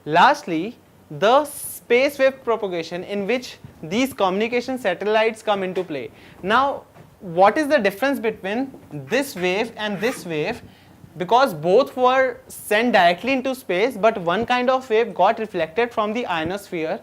Lastly, the space wave propagation, in which these communication satellites come into play. Now, what is the difference between this wave and this wave? Because both were sent directly into space, but one kind of wave got reflected from the ionosphere.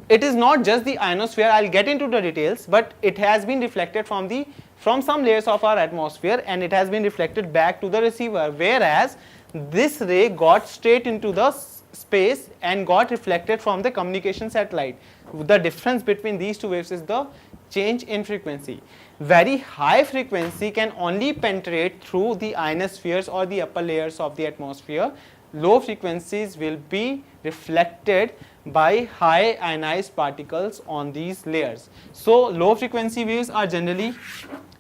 It is not just the ionosphere, I'll get into the details, but it has been reflected from some layers of our atmosphere, and it has been reflected back to the receiver, whereas this ray got straight into the space and got reflected from the communication satellite. The difference between these two waves is the change in frequency. Very high frequency can only penetrate through the ionospheres or the upper layers of the atmosphere. Low frequencies will be reflected by high ionized particles on these layers. So low frequency waves are generally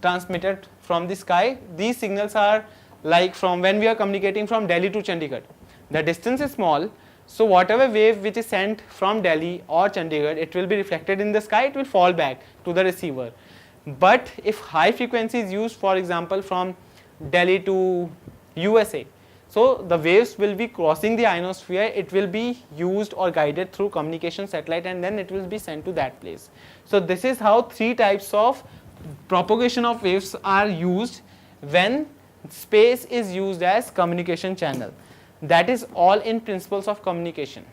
transmitted from the sky. These signals are like from when we are communicating from Delhi to Chandigarh. The distance is small, so whatever wave which is sent from Delhi or Chandigarh, it will be reflected in the sky, it will fall back to the receiver. But if high frequency is used, for example from Delhi to USA, so the waves will be crossing the ionosphere, it will be used or guided through communication satellite, and then it will be sent to that place. So this is how three types of propagation of waves are used when space is used as communication channel. That is all in principles of communication.